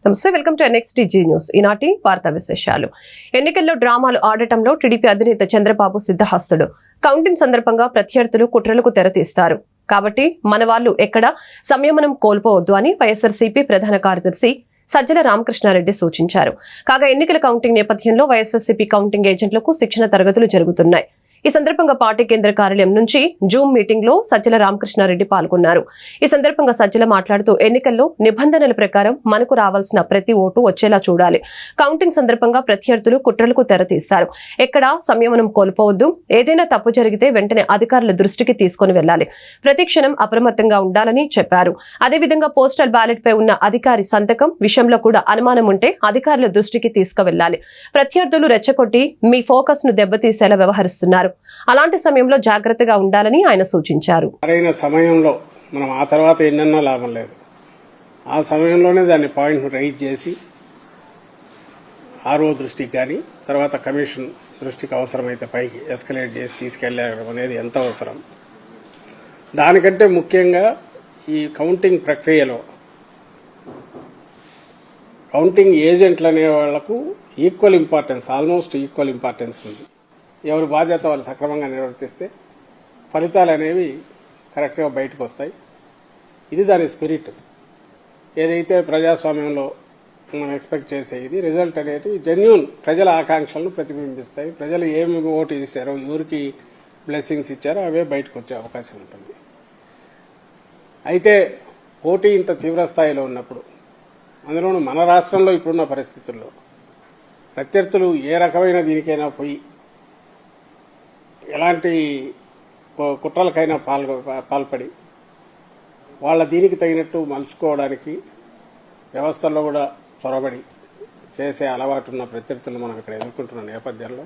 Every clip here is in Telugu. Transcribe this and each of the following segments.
నమస్తే, వెల్కమ్ టు NXTG న్యూస్. ఈనాటి వార్తా విశేషాలు. ఎన్నికల్లో డ్రామాలు ఆడటంలో టీడీపీ అధినేత చంద్రబాబు సిద్ధహస్తుడు. కౌంటింగ్ సందర్భంగా ప్రత్యర్థులు కుట్రలకు తెరతీస్తారు. కాబట్టి మన వాళ్ళు ఎక్కడ సంయమనం కోల్పోవద్దు అని వైఎస్ఆర్సీపీ ప్రధాన కార్యదర్శి సజ్జల రామకృష్ణారెడ్డి సూచించారు. కాగా ఎన్నికల కౌంటింగ్ నేపథ్యంలో వైఎస్ఆర్సీపీ కౌంటింగ్ ఏజెంట్లకు శిక్షణ తరగతులు జరుగుతున్నాయి. ఈ సందర్భంగా పార్టీ కేంద్ర కార్యాలయం నుంచి జూమ్ మీటింగ్ లో సజ్జల రామకృష్ణారెడ్డి పాల్గొన్నారు. ఈ సందర్భంగా సజ్జల మాట్లాడుతూ ఎన్నికల్లో నిబంధనల ప్రకారం మనకు రావాల్సిన ప్రతి ఓటు వచ్చేలా చూడాలి. కౌంటింగ్ సందర్భంగా ప్రత్యర్థులు కుట్రలకు తెరతీస్తారు. ఎక్కడా సంయమనం కోల్పోవద్దు. ఏదైనా తప్పు జరిగితే వెంటనే అధికారుల దృష్టికి తీసుకుని వెళ్లాలి. ప్రతి క్షణం అప్రమత్తంగా ఉండాలని చెప్పారు. అదేవిధంగా పోస్టల్ బ్యాలెట్ పై ఉన్న అధికారి సంతకం విషయంలో కూడా అనుమానం ఉంటే అధికారుల దృష్టికి తీసుకువెళ్లాలి. ప్రత్యర్థులు రెచ్చగొట్టి మీ ఫోకస్ ను దెబ్బతీసేలా వ్యవహరిస్తున్నారు. అలాంటి సమయంలో జాగ్రత్తగా ఉండాలని ఆయన సూచించారు. సరైన సమయంలో మనం ఆ తర్వాత ఎన్నెన్నో లాభం లేదు. ఆ సమయంలోనే దాన్ని పాయింట్ రైజ్ చేసి ఆర్ఓ దృష్టికి కానీ తర్వాత కమిషన్ దృష్టికి అవసరమైతే పైకి ఎస్కలేట్ చేసి తీసుకెళ్ళడం అనేది ఎంత అవసరం. దానికంటే ముఖ్యంగా ఈ కౌంటింగ్ ప్రక్రియలో కౌంటింగ్ ఏజెంట్లు అనే వాళ్లకు equal importance, almost equal importance ఉంది. ఎవరి బాధ్యత వాళ్ళు సక్రమంగా నిర్వర్తిస్తే ఫలితాలు అనేవి కరెక్ట్గా బయటకు వస్తాయి. ఇది దాని స్పిరిట్. ఏదైతే ప్రజాస్వామ్యంలో మనం ఎక్స్పెక్ట్ చేసే ఇది రిజల్ట్ అనేది జెన్యూన్ ప్రజల ఆకాంక్షలను ప్రతిబింబిస్తాయి. ప్రజలు ఏమి ఓటు ఇస్తారో, ఎవరికి బ్లెస్సింగ్స్ ఇచ్చారో అవే బయటకు వచ్చే అవకాశం ఉంటుంది. అయితే పోటీ ఇంత తీవ్ర స్థాయిలో ఉన్నప్పుడు, అందులోనూ మన రాష్ట్రంలో ఇప్పుడున్న పరిస్థితుల్లో ప్రత్యర్థులు ఏ రకమైన దీనికైనా పోయి ఎలాంటి కుట్రలకైనా పాల్పడి వాళ్ళ దీనికి తగినట్టు మలుచుకోవడానికి వ్యవస్థల్లో కూడా చొరబడి చేసే అలవాటు ఉన్న ప్రత్యర్థులు మనం ఇక్కడ ఎదుర్కొంటున్న నేపథ్యంలో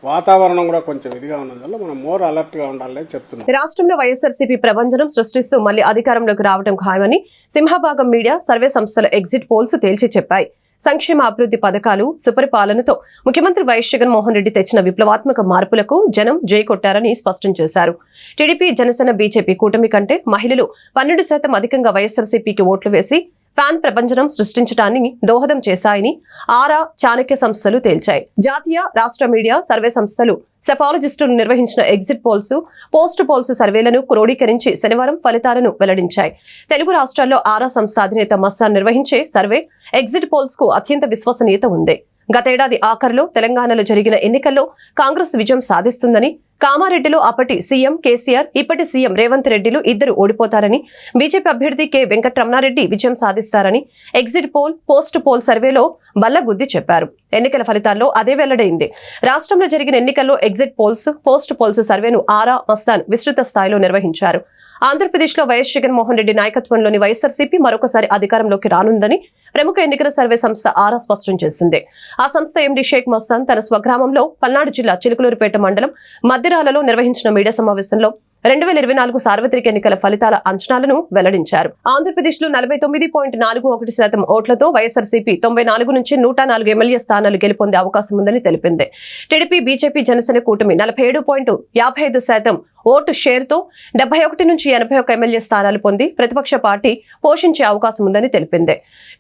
వాతావరణం కూడా కొంచెం ఇదిగా ఉన్నందువల్ల మనం మోర్ అలర్ట్ గా ఉండాలని చెప్తున్నాం. రాష్ట్రంలో వైఎస్ఆర్సీపీ ప్రభంజనం సృష్టిస్తూ మళ్లీ అధికారంలోకి రావడం ఖాయమని సింహభాగం మీడియా సర్వే సంస్థల ఎగ్జిట్ పోల్స్ తేల్చి చెప్పాయి. సంక్షేమ అభివృద్ధి పథకాలు, సుపరిపాలనతో ముఖ్యమంత్రి వైఎస్ జగన్మోహన్ రెడ్డి తెచ్చిన విప్లవాత్మక మార్పులకు జనం జై కొట్టారని స్పష్టం చేశారు. టీడీపీ, జనసేన, బీజేపీ కూటమి కంటే మహిళలు 12% అధికంగా వైఎస్ఆర్సీపీకి ఓట్లు వేసి ఫ్యాన్ ప్రభంజనం సృష్టించడాన్ని దోహదం చేశాయని ఆరా, చాణక్య సంస్థలు తేల్చాయి. జాతీయ, రాష్ట్ర మీడియా సర్వే సంస్థలు సెఫాలజిస్టులు నిర్వహించిన ఎగ్జిట్ పోల్స్, పోస్ట్ పోల్స్ సర్వేలను క్రోడీకరించి శనివారం ఫలితాలను వెల్లడించాయి. తెలుగు రాష్ట్రాల్లో ఆరా సంస్థ అధినేత మస్తాన్ నిర్వహించే సర్వే ఎగ్జిట్ పోల్స్ కు అత్యంత విశ్వసనీయత ఉంది. గతేడాది ఆఖరులో తెలంగాణలో జరిగిన ఎన్నికల్లో కాంగ్రెస్ విజయం సాధిస్తుందని, కామారెడ్డిలో అప్పటి సీఎం కేసీఆర్, ఇప్పటి సీఎం రేవంత్ రెడ్డిలు ఇద్దరు ఓడిపోతారని, బీజేపీ అభ్యర్థి కె వెంకటరమణారెడ్డి విజయం సాధిస్తారని ఎగ్జిట్ పోల్, పోస్ట్ పోల్ సర్వేలో బల్లగుద్ది చెప్పారు. ఎన్నికల ఫలితాల్లో అదే వెల్లడైంది. రాష్ట్రంలో జరిగిన ఎన్నికల్లో ఎగ్జిట్ పోల్స్, పోస్ట్ పోల్స్ సర్వేను ఆరా, మస్తాన్ విస్తృత స్థాయిలో నిర్వహించారు. ఆంధ్రప్రదేశ్లో వైఎస్ జగన్మోహన్ రెడ్డి నాయకత్వంలోని వైఎస్ఆర్సీపీ మరొకసారి అధికారంలోకి రానుందని ప్రముఖ ఎన్నికల సర్వే సంస్థ ఆరా స్పష్టం చేసింది. ఆ సంస్థ ఎండీ షేక్ మస్తాన్ తన స్వగ్రామంలో పల్నాడు జిల్లా చిలుకలూరుపేట మండలం మద్దిరాలలో నిర్వహించిన మీడియా సమావేశంలో 2024 సార్వత్రిక ఎన్నికల ఫలితాల అంచనాలను వెల్లడించారు. ఆంధ్రప్రదేశ్లో 49.41% ఓట్లతో వైఎస్ఆర్సీపీ 94 నుంచి 104 ఎమ్మెల్యే స్థానాలు గెలుపొందే అవకాశం ఉందని తెలిపింది. టీడీపీ, బీజేపీ, జనసేన కూటమి 47.55% ఓటు షేర్తో 71 నుంచి 81 ఎమ్మెల్యే స్థానాలు పొంది ప్రతిపక్ష పార్టీ పోషించే అవకాశం ఉందని తెలిపింది.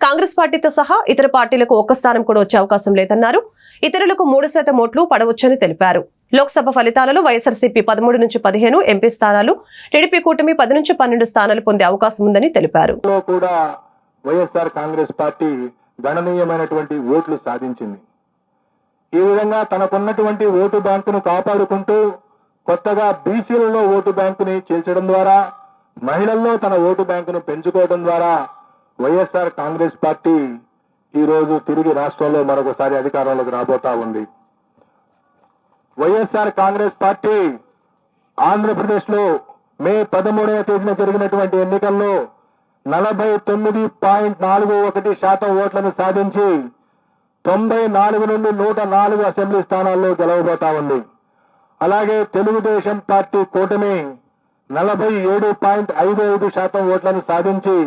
కాంగ్రెస్ పార్టీతో సహా ఇతర పార్టీలకు ఒక్క స్థానం కూడా వచ్చే అవకాశం లేదన్నారు. ఇతరులకు 3% ఓట్లు పడవచ్చని తెలిపారు. లోక్సభ ఫలితాలలో వైఎస్ఆర్సీపీ 13 నుంచి 15 ఎంపీ స్థానాలు, టీడీపీ కూటమి 10 నుంచి 12 స్థానాలు పొందే అవకాశం ఉందని తెలిపారు. వైఎస్ఆర్ కాంగ్రెస్ పార్టీ గణనీయమైనటువంటి ఓట్లు సాధించింది. ఈ విధంగా తనకున్నటువంటి ఓటు బ్యాంకును కాపాడుకుంటూ కొత్తగా బీసీలలో ఓటు బ్యాంకుని చేర్చడం ద్వారా, మహిళల్లో తన ఓటు బ్యాంకును పెంచుకోవడం ద్వారా వైఎస్ఆర్ కాంగ్రెస్ పార్టీ ఈ రోజు తిరిగి రాష్ట్రంలో మరొకసారి అధికారంలోకి రాబోతా ఉంది. వైఎస్ఆర్ కాంగ్రెస్ పార్టీ ఆంధ్రప్రదేశ్ లో మే 13వ తేదీన జరిగినటువంటి ఎన్నికల్లో 49.41% ఓట్లను సాధించి 94 నుండి 104 అసెంబ్లీ స్థానాల్లో గెలవబోతా ఉంది. అలాగే తెలుగుదేశం పార్టీ కూటమి 47.55% ఓట్లను సాధించి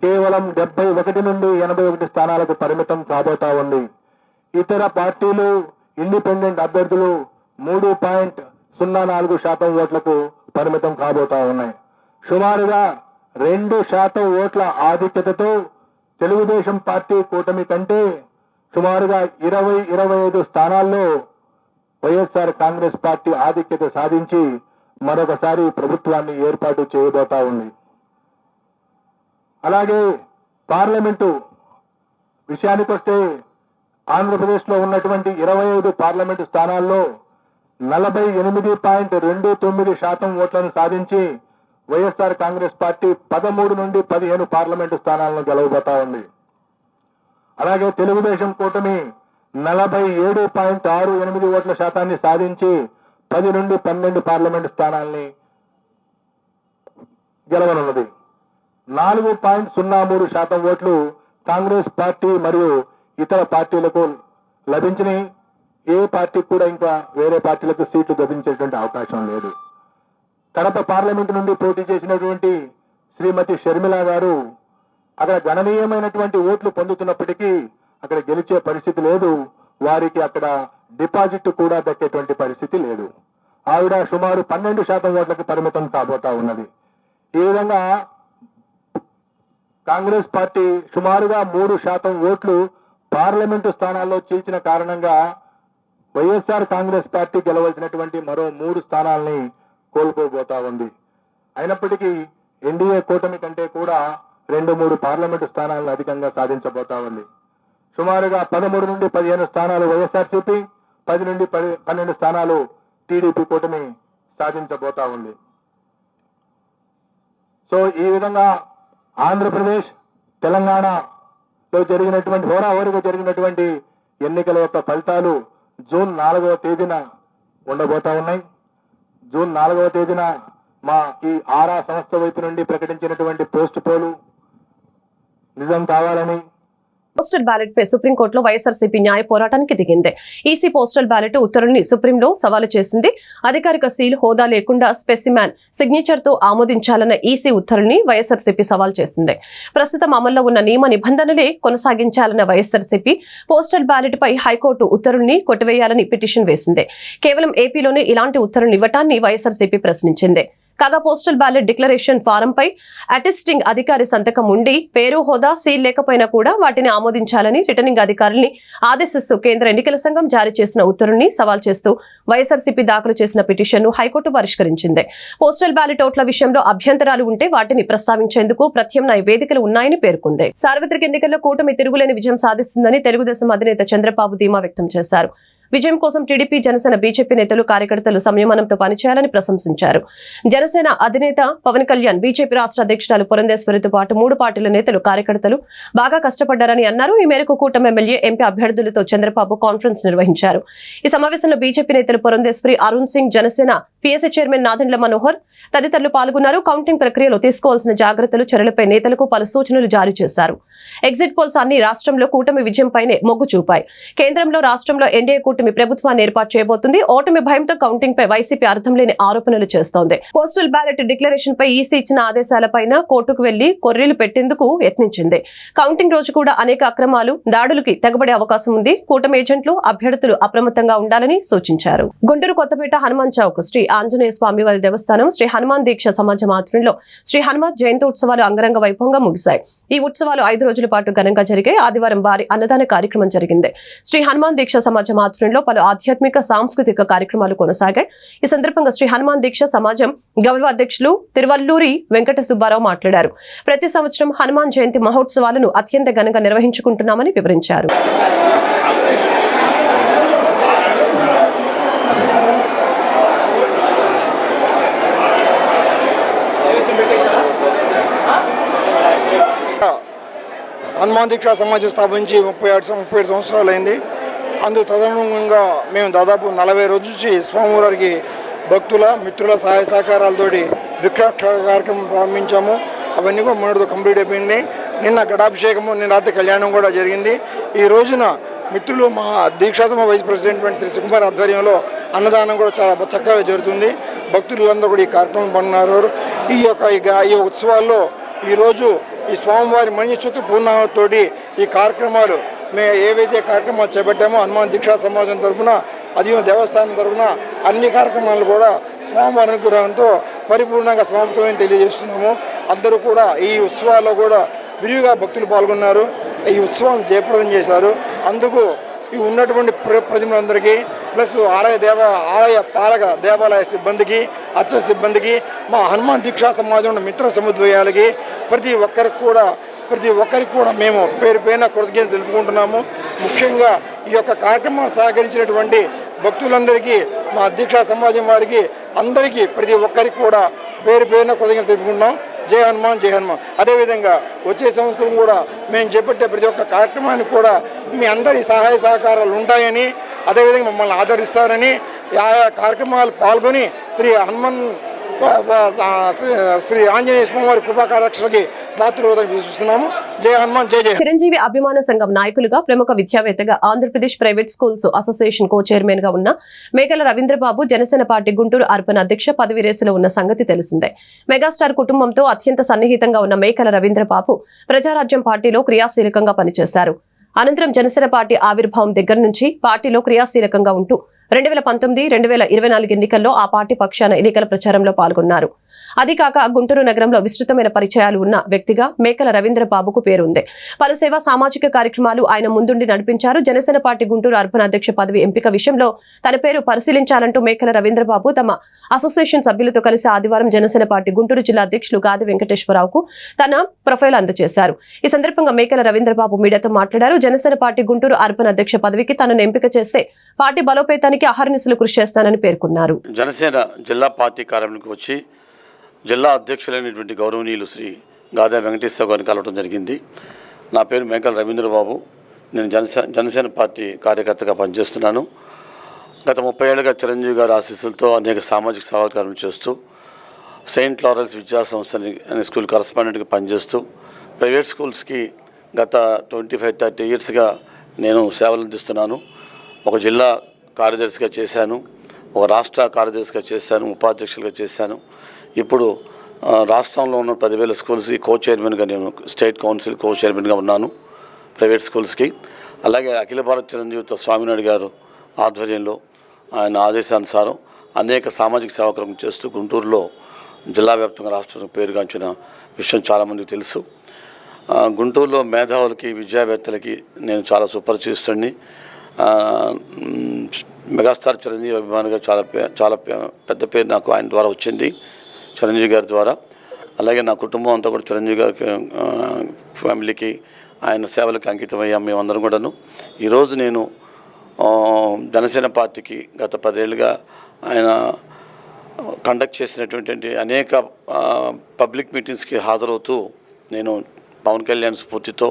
కేవలం 71 నుండి 81 స్థానాలకు పరిమితం కాబోతా ఉంది. ఇతర పార్టీలు, ఇండిపెండెంట్ అభ్యర్థులు 3.04% ఓట్లకు పరిమితం కాబోతా ఉన్నాయి. సుమారుగా 2% ఓట్ల ఆధిక్యతతో తెలుగుదేశం పార్టీ కూటమి కంటే సుమారుగా 20-25 స్థానాల్లో వైఎస్ఆర్ కాంగ్రెస్ పార్టీ ఆధిక్యత సాధించి మరొకసారి ప్రభుత్వాన్ని ఏర్పాటు చేయబోతా ఉంది. అలాగే పార్లమెంటు విషయానికి వస్తే ఆంధ్రప్రదేశ్లో ఉన్నటువంటి 25 పార్లమెంటు స్థానాల్లో 48.29% ఓట్లను సాధించి వైఎస్ఆర్ కాంగ్రెస్ పార్టీ 13 నుండి 15 పార్లమెంటు స్థానాలను గెలవబోతా ఉంది. అలాగే తెలుగుదేశం కూటమి 47.68 ఓట్ల శాతాన్ని సాధించి 10 నుండి 12 పార్లమెంటు స్థానాల్ని గెలవనున్నది. 4.03% ఓట్లు కాంగ్రెస్ పార్టీ మరియు ఇతర పార్టీలకు లభించినాయి. ఏ పార్టీ కూడా ఇంకా వేరే పార్టీలకు సీట్లు లభించేటువంటి అవకాశం లేదు. కడప పార్లమెంటు నుండి పోటీ చేసినటువంటి శ్రీమతి షర్మిల గారు అక్కడ గణనీయమైనటువంటి ఓట్లు పొందుతున్నప్పటికీ అక్కడ గెలిచే పరిస్థితి లేదు. వారికి అక్కడ డిపాజిట్ కూడా దక్కేటువంటి పరిస్థితి లేదు. ఆవిడ సుమారు 12% ఓట్లకు పరిమితం కాబోతా ఉన్నది. ఈ విధంగా కాంగ్రెస్ పార్టీ సుమారుగా 3% ఓట్లు పార్లమెంటు స్థానాల్లో చీల్చిన కారణంగా వైఎస్ఆర్ కాంగ్రెస్ పార్టీ గెలవలసినటువంటి మరో 3 స్థానాల్ని కోల్పోబోతా ఉంది. అయినప్పటికీ ఎన్డీఏ కూటమి కంటే కూడా 2-3 పార్లమెంటు స్థానాలను అధికంగా సాధించబోతా ఉంది. సుమారుగా 13 నుండి 15 స్థానాలు వైఎస్ఆర్సీపీ, 10 నుండి 12 స్థానాలు టీడీపీ కూటమి సాధించబోతా ఉంది. సో ఈ విధంగా ఆంధ్రప్రదేశ్, తెలంగాణలో జరిగినటువంటి హోరాహోరీగా జరిగినటువంటి ఎన్నికల యొక్క ఫలితాలు జూన్ 4వ తేదీన ఉండబోతా ఉన్నాయి. జూన్ 4వ తేదీన మా ఈ ఆరా సంస్థ వైపు నుండి ప్రకటించినటువంటి పోస్ట్ పోలు నిజం కావాలని పోస్టల్ బ్యాలెట్ పై సుప్రీంకోర్టులో వైఎస్ఆర్సీపీ న్యాయ పోరాటానికి దిగింది. ఈసీ పోస్టల్ బ్యాలెట్ ఉత్తర్వుల్ని సుప్రీంలో సవాలు చేసింది. అధికారిక సీల్ హోదా లేకుండా స్పెసిమ్యాన్ సిగ్నేచర్ తో ఆమోదించాలన్న ఈసీ ఉత్తర్వుల్ని వైఎస్ఆర్సీపీ సవాల్ చేసింది. ప్రస్తుతం అమల్లో ఉన్న నియమ నిబంధనలే కొనసాగించాలన్న వైఎస్ఆర్సీపీ పోస్టల్ బ్యాలెట్ పై హైకోర్టు ఉత్తర్వుల్ని కొట్టివేయాలని పిటిషన్ వేసింది. కేవలం ఏపీలోనే ఇలాంటి ఉత్తర్వులు ఇవ్వటాన్ని వైఎస్ఆర్సీపీ ప్రశ్నించింది. కాగా పోస్టల్ బ్యాలెట్ డిక్లరేషన్ ఫారం పై అటెస్టింగ్ అధికారి సంతకం ఉండి పేరు, హోదా, సీల్ లేకపోయినా కూడా వాటిని ఆమోదించాలని రిటర్నింగ్ అధికారుల్ని ఆదేశిస్తూ కేంద్ర ఎన్నికల సంఘం జారీ చేసిన ఉత్తర్వుల్ని సవాల్ చేస్తూ వైఎస్ఆర్సీపీ దాఖలు చేసిన పిటిషన్ను హైకోర్టు పరిష్కరించింది. పోస్టల్ బ్యాలెట్ ఓట్ల విషయంలో అభ్యంతరాలు ఉంటే వాటిని ప్రస్తావించేందుకు ప్రత్యామ్నాయ వేదికలు ఉన్నాయని పేర్కొంది. సార్వత్రిక ఎన్నికల్లో కూటమి తిరుగులేని విజయం సాధిస్తుందని తెలుగుదేశం అధినేత చంద్రబాబు ధీమా వ్యక్తం చేశారు. విజయం కోసం టీడీపీ, జనసేన, బీజేపీ నేతలు, కార్యకర్తలు సంయమనంతో పనిచేయాలని ప్రశంసించారు. జనసేన అధినేత పవన్ కళ్యాణ్, బీజేపీ రాష్ట్ర అధ్యక్షురాలు పురంధేశ్వరితో పాటు 3 పార్టీల నేతలు, కార్యకర్తలు బాగా కష్టపడ్డారని అన్నారు. ఈ మేరకు కూటమి ఎమ్మెల్యే, ఎంపీ అభ్యర్థులతో చంద్రబాబు కాన్ఫరెన్స్ నిర్వహించారు. ఈ సమావేశంలో బీజేపీ నేతలు పురంధేశ్వరి, అరుణ్ సింగ్, జనసేన పీఎస్సీ చైర్మన్ నాదెండ్ల మనోహర్ తదితరులు పాల్గొన్నారు. కౌంటింగ్ ప్రక్రియలో తీసుకోవాల్సిన జాగ్రత్తలు, చర్యలపై నేతలకు పలు సూచనలు జారీ చేశారు. ఎగ్జిట్ పోల్స్ అన్ని రాష్ట్రంలో కూటమి విజయంపైనే మొగ్గు చూపాయి. కేంద్రంలో, రాష్ట్రంలో ఎన్డీఏ కూటమి ప్రభుత్వాన్ని ఏర్పాటు చేయబోతుంది. ఓటమి భయంతో కౌంటింగ్ పై వైసీపీ అర్థం లేని ఆరోపణలు చేస్తోంది. పోస్టల్ బ్యాలెట్ డిక్లరేషన్ పై ఈసీ ఇచ్చిన ఆదేశాలపైన కోర్టుకు వెళ్లి కొర్రీలు పెట్టేందుకు యత్నించింది. కౌంటింగ్ రోజు కూడా అనేక అక్రమాలు, దాడులకి తెగబడే అవకాశం ఉంది. కూటమి ఏజెంట్లు, అభ్యర్థులు అప్రమత్తంగా ఉండాలని సూచించారు. గుంటూరు కొత్తపేట హనుమాన్ చౌక్ శ్రీ ఆంజనేయ స్వామి వారి దేవస్థానం శ్రీ హనుమాన్ దీక్ష సమాజం ఆధ్వర్యంలో శ్రీ హనుమాన్ జయంతి ఉత్సవాలు అంగరంగ వైభవంగా ముగిశాయి. ఈ ఉత్సవాలు 5 రోజుల పాటు ఘనంగా జరిగాయి. ఆదివారం భారీ అన్నదాన కార్యక్రమం జరిగింది. శ్రీ హనుమాన్ దీక్ష సమాజం ఆధ్వర్యంలో పలు ఆధ్యాత్మిక, సాంస్కృతిక కార్యక్రమాలు కొనసాగాయి. ఈ సందర్భంగా శ్రీ హనుమాన్ దీక్ష సమాజం గౌరవ అధ్యక్షులు తిరువల్లూరి వెంకట సుబ్బారావు మాట్లాడారు. ప్రతి సంవత్సరం హనుమాన్ జయంతి మహోత్సవాలను అత్యంత ఘనంగా నిర్వహించుకుంటున్నామని వివరించారు. హనుమాన్ దీక్ష సమాజం స్థాపించి 37 సంవత్సరాలు అయింది. అందుకు తదనుగుణంగా మేము దాదాపు 40 రోజుల నుంచి స్వామివారికి భక్తుల, మిత్రుల సహాయ సహకారాలతోటి విగ్రహ కార్యక్రమం ప్రారంభించాము. అవన్నీ కూడా మొన్నటితో కంప్లీట్ అయిపోయింది. నిన్న ఘటాభిషేకము, నిన్న రాత్రి కళ్యాణం కూడా జరిగింది. ఈ రోజున మిత్రులు మా దీక్షాసమ వైస్ ప్రెసిడెంట్ శ్రీ సుకుమార్ ఆధ్వర్యంలో అన్నదానం కూడా చాలా చక్కగా జరుగుతుంది. భక్తులందరూ కూడా ఈ కార్యక్రమం పన్నారు. ఈ ఉత్సవాల్లో ఈరోజు ఈ స్వామివారి మణిచ్యుతి పూర్ణాహుతితోటి ఈ కార్యక్రమాలు మేము ఏవైతే కార్యక్రమాలు చేపట్టామో హనుమాన్ దీక్షా సమాజం తరఫున, అదియో దేవస్థానం తరఫున అన్ని కార్యక్రమాలు కూడా స్వామివారి అనుగ్రహంతో పరిపూర్ణంగా సమాప్తమని తెలియజేస్తున్నాము. అందరూ కూడా ఈ ఉత్సవాల్లో కూడా విరివిగా భక్తులు పాల్గొన్నారు. ఈ ఉత్సవం జయప్రదం చేశారు. అందుకు ఈ ఉన్నటువంటి ప్రజలందరికీ ప్లస్ ఆలయ పాలక దేవాలయ సిబ్బందికి, అర్చక సిబ్బందికి, మా హనుమాన్ దీక్షా సమాజం మిత్ర సముదాయాలకి ప్రతి ఒక్కరికి కూడా మేము పేరు పేరున కృతజ్ఞతలు తెలుపుకుంటున్నాము. ముఖ్యంగా ఈ యొక్క కార్యక్రమాన్ని సహకరించినటువంటి భక్తులందరికీ, మా దీక్షా సమాజం వారికి అందరికీ ప్రతి ఒక్కరికి కూడా పేరు పేరున కృతజ్ఞతలు తెలుపుకుంటున్నాం. జై హనుమాన్, జై హనుమాన్. అదేవిధంగా వచ్చే సంవత్సరం కూడా మేము చేపట్టే ప్రతి ఒక్క కార్యక్రమానికి కూడా మీ అందరి సహాయ సహకారాలు ఉంటాయని, అదేవిధంగా మమ్మల్ని ఆదరిస్తారని, ఆయా కార్యక్రమాలు పాల్గొని శ్రీ ఆంజనేయ స్వామి వారి కృపా కటాక్షాలకి పాత్రలు విశ్వసిస్తున్నాము. జై హనుమాన్, జై జై. చిరంజీవి అభిమాన సంఘం నాయకులుగా, ప్రముఖ విద్యావేత్తగా, Andhra Pradesh private schools association co chairman గా ఉన్న మేకల రవీంద్రబాబు జనసేన పార్టీ గుంటూరు అర్బన్ అధ్యక్ష పదవి రేసులో ఉన్న సంగతి తెలిసిందే. మెగాస్టార్ కుటుంబంతో అత్యంత సన్నిహితంగా ఉన్న మేకల రవీంద్రబాబు ప్రజారాజ్యం పార్టీలో క్రియాశీలకంగా పనిచేశారు. అనంతరం జనసేన పార్టీ ఆవిర్భావం దగ్గర నుంచి పార్టీలో క్రియాశీలకంగా ఉంటూ 2019-2024 ఎన్నికల్లో ఆ పార్టీ పక్షాన ఎన్నికల ప్రచారంలో పాల్గొన్నారు. అదికాక గుంటూరు నగరంలో విస్తృతమైన పరిచయాలు ఉన్న వ్యక్తిగా మేకల రవీంద్రబాబుకు పేరుంది. పలు సేవా సామాజిక కార్యక్రమాలు ఆయన ముందుండి నడిపించారు. జనసేన పార్టీ గుంటూరు అర్బన్ అధ్యక్ష పదవి ఎంపిక విషయంలో తన పేరు పరిశీలించాలంటూ మేకల రవీంద్రబాబు తమ అసోసియేషన్ సభ్యులతో కలిసి ఆదివారం జనసేన పార్టీ గుంటూరు జిల్లా అధ్యక్షులు గాది వెంకటేశ్వరరావుకు తన ప్రొఫైల్ అందజేశారు. ఈ సందర్భంగా మేకల రవీంద్రబాబు మీడియాతో మాట్లాడారు. జనసేన పార్టీ గుంటూరు అర్బన్ అధ్యక్ష పదవికి తనను ఎంపిక చేస్తే పార్టీ బలోపేతానికి అహర్నిశలు కృషి చేస్తానని పేర్కొన్నారు. జనసేన జిల్లా పార్టీ కార్యాలయానికి వచ్చి జిల్లా అధ్యక్షులైనటువంటి గౌరవనీయులు శ్రీ గాదా వెంకటేశ్వర గారిని కలవడం జరిగింది. నా పేరు మేకల రవీంద్రబాబు. నేను జనసేన పార్టీ కార్యకర్తగా పనిచేస్తున్నాను. గత 30 ఏళ్ళుగా చిరంజీవి గారి ఆశీస్సులతో అనేక సామాజిక సేవా కార్యక్రమాలు చేస్తూ సెయింట్ లారెన్స్ విద్యా సంస్థ అనే స్కూల్ కరస్పాండెంట్గా పనిచేస్తూ ప్రైవేట్ స్కూల్స్కి గత 25-30 ఇయర్స్గా నేను సేవలు అందిస్తున్నాను. ఒక జిల్లా కార్యదర్శిగా చేశాను, ఒక రాష్ట్ర కార్యదర్శిగా చేశాను, ఉపాధ్యక్షులుగా చేశాను. ఇప్పుడు రాష్ట్రంలో ఉన్న 10,000 స్కూల్స్కి కో చైర్మన్గా నేను స్టేట్ కౌన్సిల్ కో చైర్మన్గా ఉన్నాను ప్రైవేట్ స్కూల్స్కి. అలాగే అఖిల భారత చిరంజీవితో స్వామినాయుడు గారు ఆధ్వర్యంలో ఆయన ఆదేశానుసారం అనేక సామాజిక సేవా చేస్తూ గుంటూరులో జిల్లా వ్యాప్తంగా రాష్ట్రంలో పేరుగాంచిన విషయం చాలామందికి తెలుసు. గుంటూరులో మేధావులకి, విద్యావేత్తలకి నేను చాలా సుపరిచితుడిని. మెగాస్టార్ చిరంజీవి అభిమానిగా చాలా పెద్ద పేరు నాకు ఆయన ద్వారా వచ్చింది, చిరంజీవి గారి ద్వారా. అలాగే నా కుటుంబం అంతా కూడా చిరంజీవి గారి ఫ్యామిలీకి, ఆయన సేవలకు అంకితమయ్యాం మేమందరం కూడాను. ఈరోజు నేను జనసేన పార్టీకి గత 10 ఏళ్ళుగా ఆయన కండక్ట్ చేసినటువంటి అనేక పబ్లిక్ మీటింగ్స్కి హాజరవుతూ నేను పవన్ కళ్యాణ్ స్ఫూర్తితో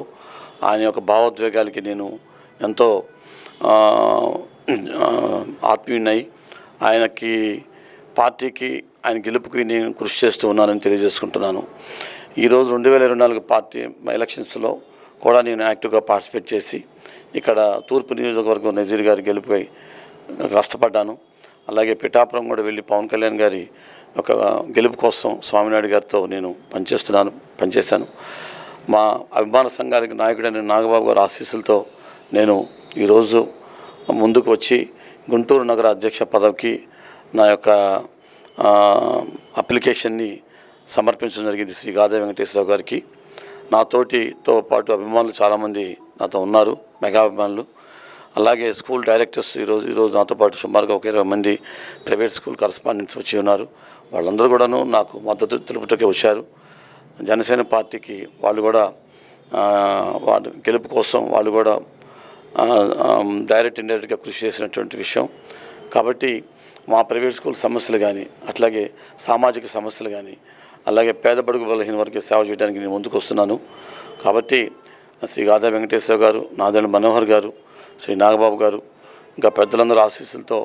ఆయన యొక్క భావోద్వేగాలకి నేను ఎంతో ఆత్మీయునై ఆయనకి, పార్టీకి, ఆయన గెలుపుకి నేను కృషి చేస్తూ ఉన్నానని తెలియజేసుకుంటున్నాను. ఈరోజు 2024 పార్టీ ఎలక్షన్స్లో కూడా నేను యాక్టివ్గా పార్టిసిపేట్ చేసి ఇక్కడ తూర్పు నియోజకవర్గం నజీర్ గారి గెలుపుపై కష్టపడ్డాను. అలాగే పిఠాపురం కూడా వెళ్ళి పవన్ కళ్యాణ్ గారి ఒక గెలుపు కోసం స్వామినాయుడు గారితో నేను పనిచేశాను. మా అభిమాన సంఘానికి నాయకుడైన నాగబాబు గారి ఆశీస్సులతో నేను ఈరోజు ముందుకు వచ్చి గుంటూరు నగర అధ్యక్ష పదవికి నా యొక్క అప్లికేషన్ని సమర్పించడం జరిగింది శ్రీ గాదా వెంకటేశ్వరరావు గారికి. నాతో పాటు అభిమానులు చాలామంది నాతో ఉన్నారు, మెగా అభిమానులు. అలాగే స్కూల్ డైరెక్టర్స్ ఈరోజు నాతో పాటు సుమారుగా ఒక 20 మంది ప్రైవేట్ స్కూల్ కరస్పాండెంట్స్ వచ్చి ఉన్నారు. వాళ్ళందరూ కూడాను నాకు మద్దతు తెలుపుటకే వచ్చారు. జనసేన పార్టీకి వాళ్ళు కూడా వాళ్ళ గెలుపు కోసం వాళ్ళు కూడా డైరెక్ట్ ఇండైరెక్ట్గా కృషి చేసినటువంటి విషయం. కాబట్టి మా ప్రైవేట్ స్కూల్ సమస్యలు కానీ, అట్లాగే సామాజిక సమస్యలు కానీ, అలాగే పేద బడుగు బలహీన వర్గ సేవ చేయడానికి నేను ముందుకు వస్తున్నాను. కాబట్టి శ్రీ గాదా వెంకటేశ్వర గారు, నాదెండ్ల మనోహర్ గారు, శ్రీ నాగబాబు గారు, ఇంకా పెద్దలందరూ ఆశీస్సులతో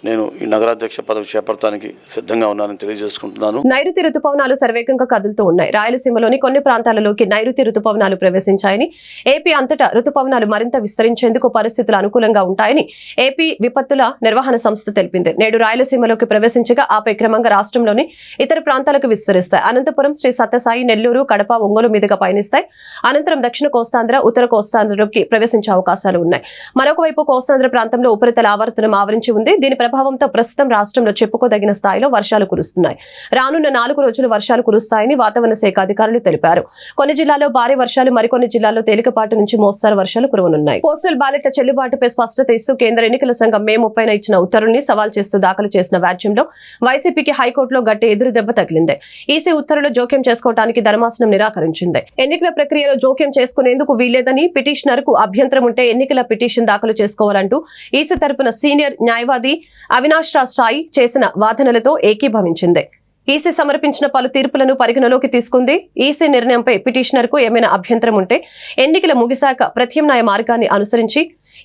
నేను ఈ నగరాధ్యక్ష పదవి చేపట్టడానికి సిద్ధంగా ఉన్నానని తెలియజేసుకుంటున్నాను. నైరుతి రుతుపవనాలు శరవేగంగా కదులుతూ ఉన్నాయి. రాయలసీమలోని కొన్ని ప్రాంతాలలోకి నైరుతి రుతుపవనాలు ప్రవేశించాయని, ఏపీ అంతటా రుతుపవనాలు మరింత విస్తరించేందుకు పరిస్థితులు అనుకూలంగా ఉంటాయని ఏపీ విపత్తుల నిర్వహణ సంస్థ తెలిపింది. నేడు రాయలసీమలోకి ప్రవేశించగా ఆపై క్రమంగా రాష్ట్రంలోని ఇతర ప్రాంతాలకు విస్తరిస్తాయి. అనంతపురం, శ్రీ సత్యసాయి, నెల్లూరు, కడప, ఒంగోలు మీదుగా పయనిస్తాయి. అనంతరం దక్షిణ కోస్తాంధ్ర, ఉత్తర కోస్తాంధ్రలోకి ప్రవేశించే అవకాశాలు ఉన్నాయి. మరొక వైపు కోస్తాంధ్ర ప్రాంతంలో ఉపరితల ఆవర్తనం ఆవరించి ఉంది. దీని ప్రభావంతో ప్రస్తుతం రాష్ట్రంలో చెప్పుకోదగిన స్థాయిలో వర్షాలు కురుస్తున్నాయి. రానున్న 4 రోజులు వర్షాలు కురుస్తాయని వాతావరణ శాఖ అధికారులు తెలిపారు. కొన్ని జిల్లాల్లో భారీ వర్షాలు, మరికొన్ని జిల్లాల్లో తేలికపాటి నుంచి మోస్తారు వర్షాలు కురవనున్నాయి. పోస్టల్ బ్యాలెట్ల చెల్లుబాటుపై స్పష్టత ఇస్తూ కేంద్ర ఎన్నికల సంఘం మే 30న ఇచ్చిన ఉత్తర్వుల్ని సవాల్ చేస్తూ దాఖలు చేసిన వ్యాజ్యంలో వైసీపీకి హైకోర్టులో గట్టి ఎదురు దెబ్బ తగిలింది. ఈసీ ఉత్తర్వులు జోక్యం చేసుకోవడానికి ధర్మాసనం నిరాకరించింది. ఎన్నికల ప్రక్రియలో జోక్యం చేసుకునేందుకు వీల్లేదని, పిటిషనర్ కు అభ్యంతరం ఉంటే ఎన్నికల పిటిషన్ దాఖలు చేసుకోవాలంటూ ఈసీ తరపున సీనియర్ న్యాయవాది అవినాష్ రాయ్ చేసిన వాదనలతో ఏకీభవించింది. ఈసీ సమర్పించిన పలు తీర్పులను పరిగణలోకి తీసుకుంది. ఈసీ నిర్ణయంపై పిటిషనర్ కు ఏమైనా అభ్యంతరం ఉంటే ఎన్నికల ముగిశాక ప్రత్యామ్నాయ మార్గాన్ని అనుసరించి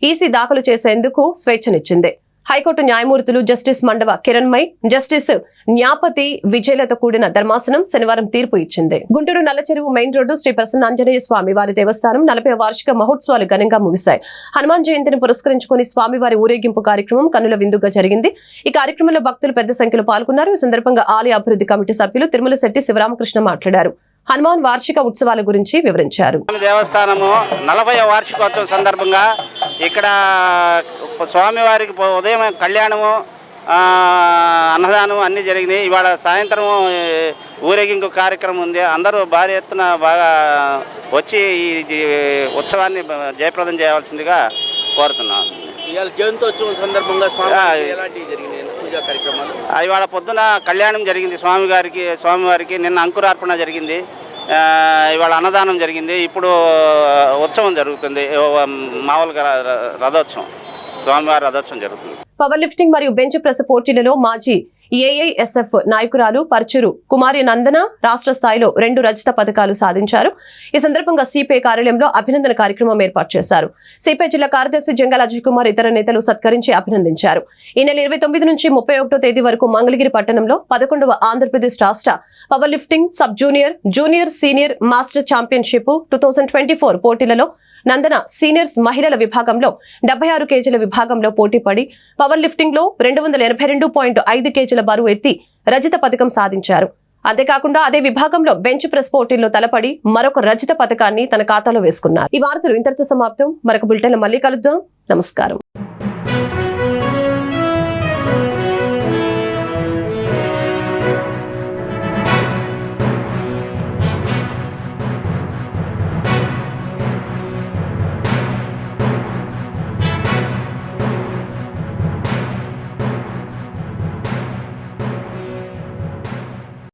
ఈసీ దాఖలు చేసేందుకు స్వేచ్ఛనిచ్చింది. హైకోర్టు న్యాయమూర్తులు జస్టిస్ మండవ కిరణ్మయ్, జస్టిస్ న్యాపతి విజయలతో కూడిన ధర్మాసనం శనివారం తీర్పు ఇచ్చింది. గుంటూరు నల్లచెరువు మెయిన్ రోడ్డు శ్రీ ప్రసన్నాంజనేయ స్వామి వారి దేవస్థానం 40వ వార్షిక మహోత్సవాలు ఘనంగా ముగిశాయి. హనుమాన్ జయంతిని పురస్కరించుకుని స్వామివారి ఊరేగింపు కార్యక్రమం కన్నుల విందుగా జరిగింది. ఈ కార్యక్రమంలో భక్తులు పెద్ద సంఖ్యలో పాల్గొన్నారు. ఈ సందర్భంగా ఆలయ అభివృద్ధి కమిటీ సభ్యులు తిరుమల శెట్టి శివరామకృష్ణ మాట్లాడారు. హనుమాన్ వార్షిక ఉత్సవాల గురించి వివరించారు. దేవస్థానము 40వ వార్షికోత్సవం సందర్భంగా ఇక్కడ స్వామివారికి ఉదయం కళ్యాణము, అన్నదానం అన్నీ జరిగినాయి. ఇవాళ సాయంత్రం ఊరేగింపు కార్యక్రమం ఉంది. అందరూ భారీ ఎత్తున బాగా వచ్చి ఈ ఉత్సవాన్ని జయప్రదం చేయవలసిందిగా కోరుతున్నాను. ఇవాళ జయంతోత్సవం సందర్భంగా పూజా కార్యక్రమాలు ఇవాళ పొద్దున కళ్యాణం జరిగింది స్వామివారికి. నిన్న అంకురార్పణ జరిగింది. ఇవాళ అన్నదానం జరిగింది. ఇప్పుడు ఉత్సవం జరుగుతుంది. మామూలుగా రథోత్సవం, స్వామివారి రథోత్సవం జరుగుతుంది. పవర్ లిఫ్టింగ్ మరియు బెంచ్ ప్రెస్ పోటీలలో మాజీ ఏఐఎస్ఎఫ్ నాయకురాలు పర్చూరు కుమారి నందన రాష్ట్ర స్థాయిలో 2 రజత పథకాలు సాధించారు. ఈ సందర్భంగా సిపిఐ కార్యాలయంలో అభినందన కార్యక్రమం ఏర్పాటు చేశారు. సిపిఐ జిల్లా కార్యదర్శి జంగాల అజయ్ కుమార్ ఇతర నేతలు సత్కరించి అభినందించారు. ఈ నెల 29 నుంచి 31వ తేదీ వరకు మంగళగిరి పట్టణంలో 11వ ఆంధ్రప్రదేశ్ రాష్ట్ర power lifting sub junior senior master championship 2024 పోటీలలో నందన సీనియర్స్ మహిళల విభాగంలో 76 కేజీల విభాగంలో పోటీపడి పవర్ లిఫ్టింగ్ లో 282.5 కేజీల బరువు ఎత్తి రజత పథకం సాధించారు. అంతేకాకుండా అదే విభాగంలో బెంచ్ ప్రెస్ పోటీల్లో తలపడి మరొక రజత పథకాన్ని తన ఖాతాలో వేసుకున్నారు. ఈ వార్తలు ఇంతటితో సమాప్తం. మరొక బులెటిన్లో మళ్ళీ కలుద్దాం. నమస్కారం.